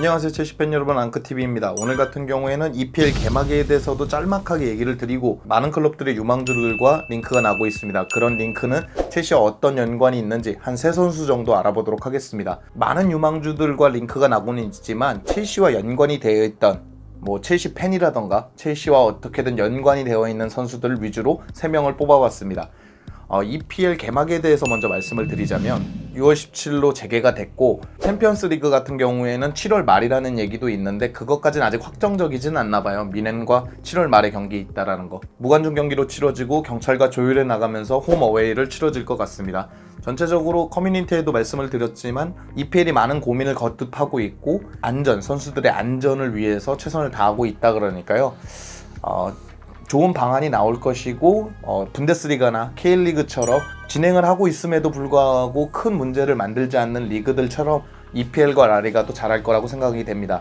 안녕하세요 첼시팬 여러분, 앙크TV입니다. 오늘 같은 경우에는 EPL 개막에 대해서도 짤막하게 얘기를 드리고 많은 클럽들의 유망주들과 링크가 나고 있습니다. 그런 링크는 첼시와 어떤 연관이 있는지 한 3선수 정도 알아보도록 하겠습니다. 많은 유망주들과 링크가 나고는 있지만 첼시와 연관이 되어 있던 첼시 팬이라던가 첼시와 어떻게든 연관이 되어 있는 선수들 위주로 3명을 뽑아봤습니다. EPL 개막에 대해서 먼저 말씀을 드리자면 6월 17일로 재개가 됐고 챔피언스 리그 같은 경우에는 7월 말이라는 얘기도 있는데 그것까지는 아직 확정적이진 않나봐요. 미넨과 7월 말에 경기 있다라는 거. 무관중 경기로 치러지고 경찰과 조율해 나가면서 홈 어웨이를 치러질 것 같습니다. 전체적으로 커뮤니티에도 말씀을 드렸지만 EPL이 많은 고민을 거듭하고 있고 선수들의 안전을 위해서 최선을 다하고 있다 그러니까요. 좋은 방안이 나올 것이고 분데스리가나 K리그처럼 진행을 하고 있음에도 불구하고 큰 문제를 만들지 않는 리그들처럼 EPL과 라리가도 잘할 거라고 생각이 됩니다.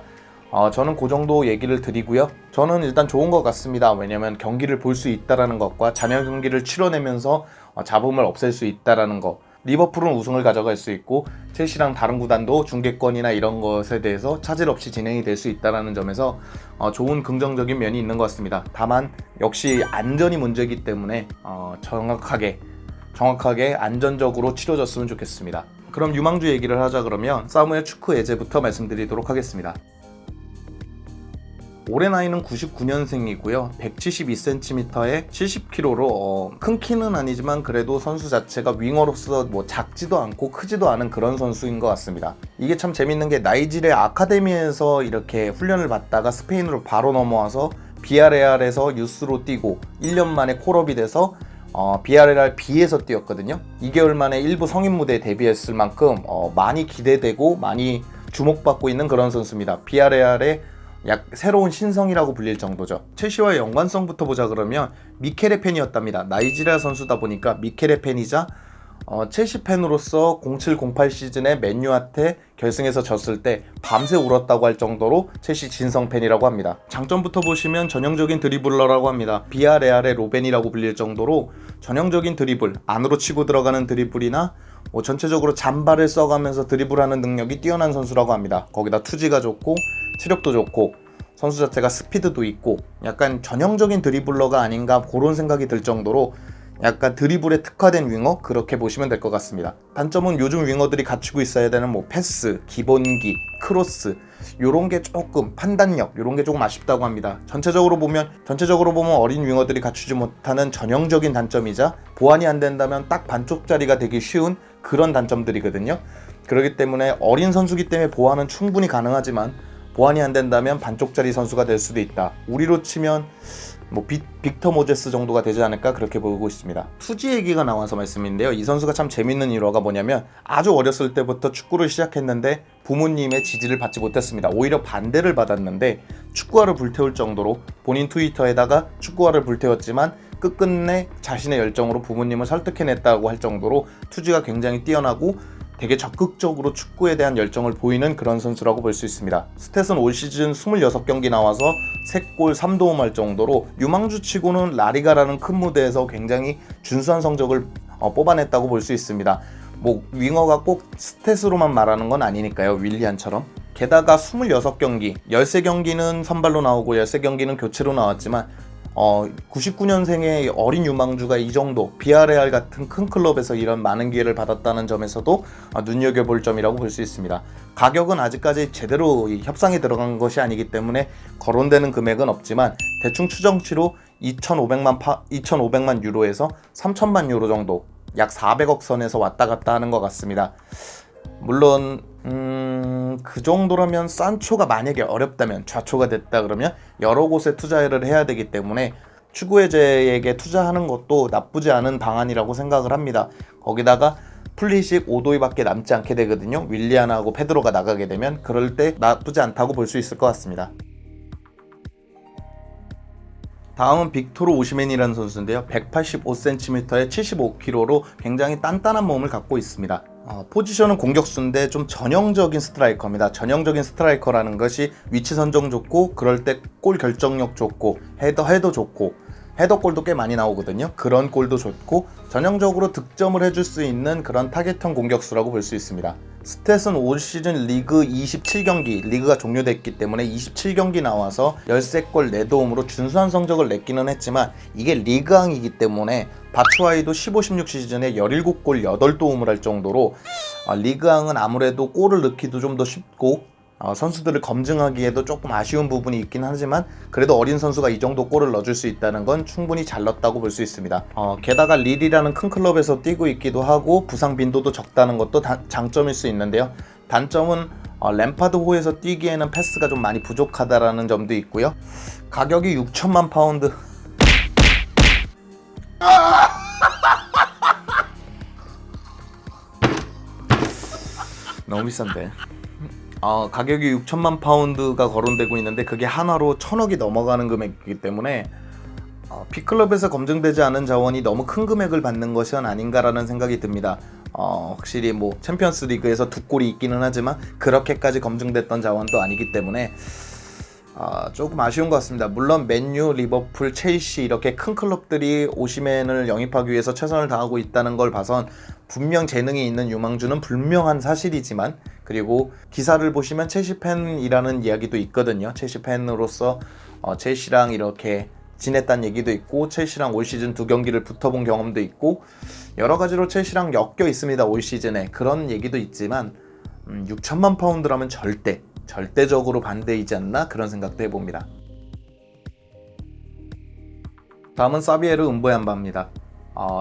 저는 그 정도 얘기를 드리고요. 저는 일단 좋은 것 같습니다. 왜냐면 경기를 볼 수 있다는 것과 잔여 경기를 치러내면서 잡음을 없앨 수 있다는 것. 리버풀은 우승을 가져갈 수 있고 첼시랑 다른 구단도 중계권이나 이런 것에 대해서 차질 없이 진행이 될 수 있다는 점에서 좋은 긍정적인 면이 있는 것 같습니다. 다만 역시 안전이 문제이기 때문에 정확하게 안전적으로 치러졌으면 좋겠습니다. 그럼 유망주 얘기를 하자 그러면 사무엘 추크 에제부터 말씀드리도록 하겠습니다. 올해 나이는 99년생이고요. 172cm에 70kg로 큰 키는 아니지만 그래도 선수 자체가 윙어로서 작지도 않고 크지도 않은 그런 선수인 것 같습니다. 이게 참 재밌는 게 나이지리아 아카데미에서 이렇게 훈련을 받다가 스페인으로 바로 넘어와서 비아레알에서 유스로 뛰고 1년 만에 콜업이 돼서 비아레알 B에서 뛰었거든요. 2개월 만에 일부 성인 무대에 데뷔했을 만큼 많이 기대되고 많이 주목받고 있는 그런 선수입니다. 비아레알의 새로운 신성이라고 불릴 정도죠. 첼시와의 연관성부터 보자 그러면 미켈의 팬이었답니다. 나이지리아 선수다 보니까 미켈의 팬이자 첼시 팬으로서 07-08 시즌에 맨유한테 결승에서 졌을 때 밤새 울었다고 할 정도로 첼시 진성 팬이라고 합니다. 장점부터 보시면 전형적인 드리블러라고 합니다. 비아레알의 로벤이라고 불릴 정도로 전형적인 드리블, 안으로 치고 들어가는 드리블이나 전체적으로 잔발을 써가면서 드리블하는 능력이 뛰어난 선수라고 합니다. 거기다 투지가 좋고 체력도 좋고 선수 자체가 스피드도 있고 약간 전형적인 드리블러가 아닌가 그런 생각이 들 정도로 약간 드리블에 특화된 윙어, 그렇게 보시면 될 것 같습니다. 단점은 요즘 윙어들이 갖추고 있어야 되는 패스, 기본기, 크로스 요런 게 조금 판단력 요런 게 조금 아쉽다고 합니다. 전체적으로 보면 어린 윙어들이 갖추지 못하는 전형적인 단점이자 보완이 안 된다면 딱 반쪽짜리가 되기 쉬운 그런 단점들이거든요. 그렇기 때문에 어린 선수기 때문에 보완은 충분히 가능하지만 보완이 안 된다면 반쪽짜리 선수가 될 수도 있다. 우리로 치면 빅터 모제스 정도가 되지 않을까 그렇게 보고 있습니다. 투지 얘기가 나와서 말씀인데요. 이 선수가 참 재밌는 일화가 뭐냐면 아주 어렸을 때부터 축구를 시작했는데 부모님의 지지를 받지 못했습니다. 오히려 반대를 받았는데 축구화를 불태울 정도로 본인 트위터에다가 축구화를 불태웠지만 끝끝내 자신의 열정으로 부모님을 설득해냈다고 할 정도로 투지가 굉장히 뛰어나고 되게 적극적으로 축구에 대한 열정을 보이는 그런 선수라고 볼 수 있습니다. 스탯은 올 시즌 26경기 나와서 3골 3도움 할 정도로 유망주치고는 라리가라는 큰 무대에서 굉장히 준수한 성적을 뽑아냈다고 볼 수 있습니다. 윙어가 꼭 스탯으로만 말하는 건 아니니까요. 윌리안처럼. 게다가 26경기, 13경기는 선발로 나오고 13경기는 교체로 나왔지만 99년생의 어린 유망주가 이 정도 비아레알 같은 큰 클럽에서 이런 많은 기회를 받았다는 점에서도 눈여겨볼 점이라고 볼 수 있습니다. 가격은 아직까지 제대로 협상에 들어간 것이 아니기 때문에 거론되는 금액은 없지만 대충 추정치로 2,500만 유로에서 3,000만 유로 정도, 약 400억 선에서 왔다 갔다 하는 것 같습니다. 물론 그 정도라면 산초가 만약에 어렵다면, 좌초가 됐다 그러면 여러 곳에 투자를 해야 되기 때문에 추구해제에게 투자하는 것도 나쁘지 않은 방안이라고 생각을 합니다. 거기다가 플리식 오도이밖에 남지 않게 되거든요. 윌리안하고 페드로가 나가게 되면 그럴 때 나쁘지 않다고 볼 수 있을 것 같습니다. 다음은 빅토르 오시멘이라는 선수인데요. 185cm에 75kg로 굉장히 단단한 몸을 갖고 있습니다. 포지션은 공격수인데 좀 전형적인 스트라이커입니다. 전형적인 스트라이커라는 것이 위치 선정 좋고 그럴 때 골 결정력 좋고 헤더 좋고 헤더골도 꽤 많이 나오거든요. 그런 골도 좋고 전형적으로 득점을 해줄 수 있는 그런 타겟형 공격수라고 볼 수 있습니다. 스탯은 올 시즌 리그 27경기, 리그가 종료됐기 때문에 27경기 나와서 13골 4도움으로 준수한 성적을 냈기는 했지만 이게 리그왕이기 때문에 바추아이도 15-16 시즌에 17골 8도움을 할 정도로 리그왕은 아무래도 골을 넣기도 좀 더 쉽고 선수들을 검증하기에도 조금 아쉬운 부분이 있긴 하지만 그래도 어린 선수가 이 정도 골을 넣어줄 수 있다는 건 충분히 잘 넣었다고 볼 수 있습니다. 게다가 릴이라는 큰 클럽에서 뛰고 있기도 하고 부상 빈도도 적다는 것도 장점일 수 있는데요. 단점은 램파드 호에서 뛰기에는 패스가 좀 많이 부족하다라는 점도 있고요. 가격이 6천만 파운드. 너무 비싼데. 가격이 6천만 파운드가 거론되고 있는데 그게 한화로 1,000억이 넘어가는 금액이기 때문에 B클럽에서 검증되지 않은 자원이 너무 큰 금액을 받는 것은 아닌가라는 생각이 듭니다. 확실히 뭐 챔피언스 리그에서 2골이 있기는 하지만 그렇게까지 검증됐던 자원도 아니기 때문에 조금 아쉬운 것 같습니다. 물론 맨유, 리버풀, 첼시 이렇게 큰 클럽들이 오시멘을 영입하기 위해서 최선을 다하고 있다는 걸 봐선 분명 재능이 있는 유망주는 분명한 사실이지만, 그리고 기사를 보시면 첼시 팬이라는 이야기도 있거든요. 첼시 팬으로서 첼시랑 이렇게 지냈다는 얘기도 있고 첼시랑 올 시즌 2경기를 붙어본 경험도 있고 여러 가지로 첼시랑 엮여 있습니다. 올 시즌에 그런 얘기도 있지만 6천만 파운드라면 절대적으로 반대이지 않나 그런 생각도 해봅니다. 다음은 사비에르 음보얀바입니다.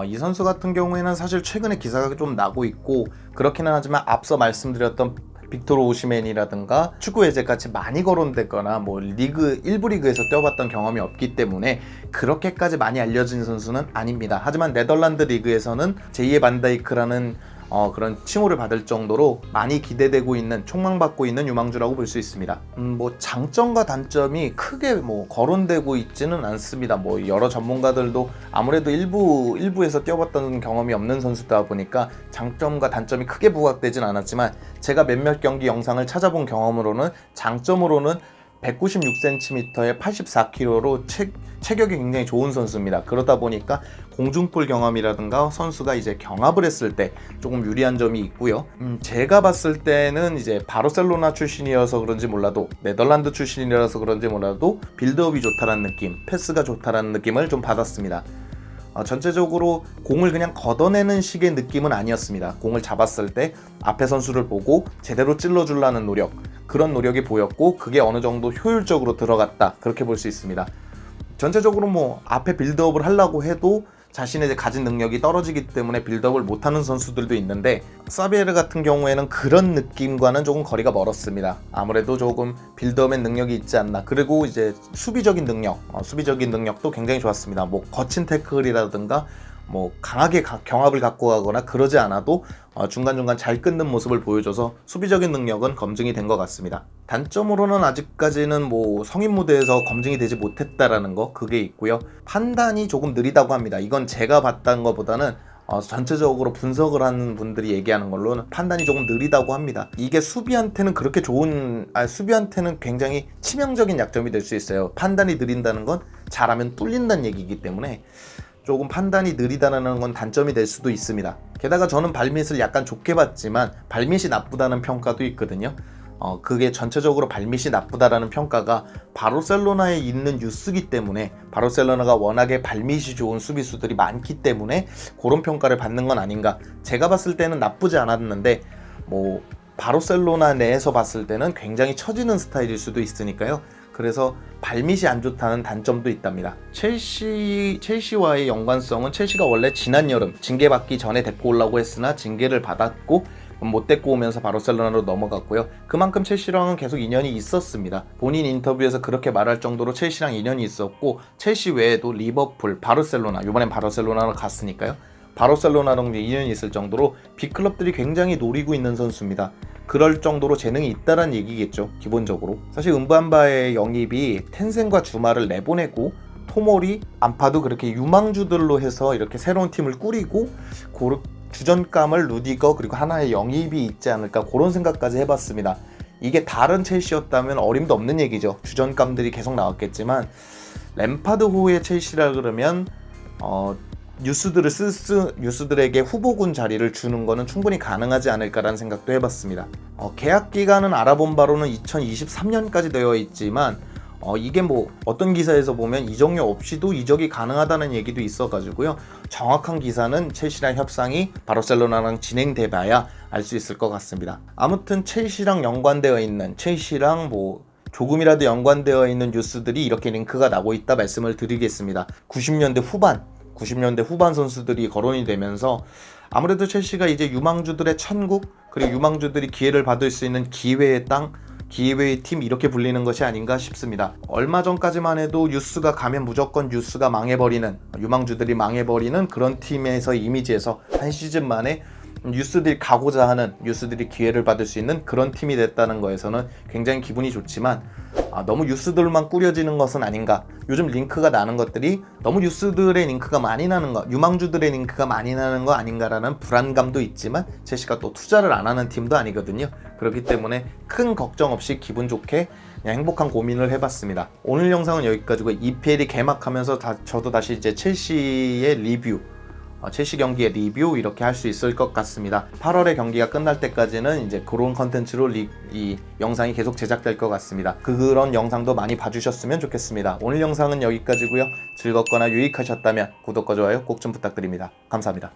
이 선수 같은 경우에는 사실 최근에 기사가 좀 나고 있고 그렇기는 하지만 앞서 말씀드렸던 빅토르 오시멘이라든가 축구 해제같이 많이 거론됐거나 뭐 일부 리그에서 뛰어봤던 경험이 없기 때문에 그렇게까지 많이 알려진 선수는 아닙니다. 하지만 네덜란드 리그에서는 제2의 반다이크라는 그런 칭호를 받을 정도로 많이 기대되고 있는, 촉망받고 있는 유망주라고 볼 수 있습니다. 뭐 장점과 단점이 크게 뭐 거론되고 있지는 않습니다. 뭐 여러 전문가들도 아무래도 일부에서 뛰어봤던 경험이 없는 선수다 보니까 장점과 단점이 크게 부각되진 않았지만 제가 몇몇 경기 영상을 찾아본 경험으로는 장점으로는 196cm에 84kg로 체격이 굉장히 좋은 선수입니다. 그러다 보니까 공중볼 경험이라든가 선수가 이제 경합을 했을 때 조금 유리한 점이 있고요. 제가 봤을 때는 이제 바르셀로나 출신이어서 그런지 몰라도, 네덜란드 출신이라서 그런지 몰라도 빌드업이 좋다라는 느낌, 패스가 좋다라는 느낌을 좀 받았습니다. 전체적으로 공을 그냥 걷어내는 식의 느낌은 아니었습니다. 공을 잡았을 때 앞에 선수를 보고 제대로 찔러주려는 노력, 그런 노력이 보였고 그게 어느 정도 효율적으로 들어갔다, 그렇게 볼 수 있습니다. 전체적으로 뭐 앞에 빌드업을 하려고 해도 자신의 가진 능력이 떨어지기 때문에 빌드업을 못하는 선수들도 있는데 사비에르 같은 경우에는 그런 느낌과는 조금 거리가 멀었습니다. 아무래도 조금 빌드업의 능력이 있지 않나. 그리고 이제 수비적인 능력도 굉장히 좋았습니다. 뭐 거친 태클이라든가 뭐 강하게 경합을 갖고 가거나 그러지 않아도 중간중간 잘 끊는 모습을 보여줘서 수비적인 능력은 검증이 된 것 같습니다. 단점으로는 아직까지는 뭐 성인 무대에서 검증이 되지 못했다라는 거, 그게 있고요. 판단이 조금 느리다고 합니다. 이건 제가 봤다는 것보다는 전체적으로 분석을 하는 분들이 얘기하는 걸로는 판단이 조금 느리다고 합니다. 이게 수비한테는 수비한테는 굉장히 치명적인 약점이 될 수 있어요. 판단이 느린다는 건 잘하면 뚫린다는 얘기이기 때문에 조금 판단이 느리다는 건 단점이 될 수도 있습니다. 게다가 저는 발밑을 약간 좋게 봤지만 발밑이 나쁘다는 평가도 있거든요. 그게 전체적으로 발밑이 나쁘다라는 평가가 바르셀로나에 있는 유스기 때문에, 바르셀로나가 워낙에 발밑이 좋은 수비수들이 많기 때문에 그런 평가를 받는 건 아닌가. 제가 봤을 때는 나쁘지 않았는데 뭐 바르셀로나 내에서 봤을 때는 굉장히 처지는 스타일일 수도 있으니까요. 그래서 발밑이 안 좋다는 단점도 있답니다. 첼시와의 연관성은 첼시가 원래 지난 여름 징계받기 전에 데리고 오려고 했으나 징계를 받았고 못 데리고 오면서 바르셀로나로 넘어갔고요. 그만큼 첼시랑은 계속 인연이 있었습니다. 본인 인터뷰에서 그렇게 말할 정도로 첼시랑 인연이 있었고 첼시 외에도 리버풀, 바르셀로나, 이번엔 바르셀로나로 갔으니까요. 바르셀로나랑 인연이 있을 정도로 빅클럽들이 굉장히 노리고 있는 선수입니다. 그럴 정도로 재능이 있다는 얘기겠죠, 기본적으로. 사실 음반바의 영입이 텐센과 주마를 내보내고 토모리, 안파도 그렇게 유망주들로 해서 이렇게 새로운 팀을 꾸리고 주전감을 루디거 그리고 하나의 영입이 있지 않을까, 그런 생각까지 해봤습니다. 이게 다른 첼시였다면 어림도 없는 얘기죠. 주전감들이 계속 나왔겠지만 램파드 호의 첼시라 그러면 뉴스들에게 후보군 자리를 주는 거는 충분히 가능하지 않을까라는 생각도 해봤습니다. 계약 기간은 알아본 바로는 2023년까지 되어 있지만 이게 뭐 어떤 기사에서 보면 이적료 없이도 이적이 가능하다는 얘기도 있어가지고요. 정확한 기사는 첼시랑 협상이 바르셀로나랑 진행돼 봐야 알 수 있을 것 같습니다. 아무튼 첼시랑 연관되어 있는 첼시랑 뭐 조금이라도 연관되어 있는 뉴스들이 이렇게 링크가 나고 있다 말씀을 드리겠습니다. 90년대 후반 선수들이 거론이 되면서 아무래도 첼시가 이제 유망주들의 천국, 그리고 유망주들이 기회를 받을 수 있는 기회의 땅, 기회의 팀, 이렇게 불리는 것이 아닌가 싶습니다. 얼마 전까지만 해도 뉴스가 가면 무조건 뉴스가 망해버리는, 유망주들이 망해버리는 그런 팀에서 이미지에서 한 시즌 만에 뉴스들이 가고자 하는, 뉴스들이 기회를 받을 수 있는 그런 팀이 됐다는 거에서는 굉장히 기분이 좋지만 너무 뉴스들만 꾸려지는 것은 아닌가. 요즘 링크가 나는 것들이 너무 뉴스들의 링크가 많이 나는 거, 유망주들의 링크가 많이 나는 거 아닌가라는 불안감도 있지만 첼시가 또 투자를 안 하는 팀도 아니거든요. 그렇기 때문에 큰 걱정 없이 기분 좋게 그냥 행복한 고민을 해봤습니다. 오늘 영상은 여기까지고, EPL이 개막하면서 저도 다시 이제 첼시의 리뷰, 첼시 경기의 리뷰 이렇게 할 수 있을 것 같습니다. 8월에 경기가 끝날 때까지는 이제 그런 컨텐츠로 이 영상이 계속 제작될 것 같습니다. 그런 영상도 많이 봐주셨으면 좋겠습니다. 오늘 영상은 여기까지고요. 즐겁거나 유익하셨다면 구독과 좋아요 꼭 좀 부탁드립니다. 감사합니다.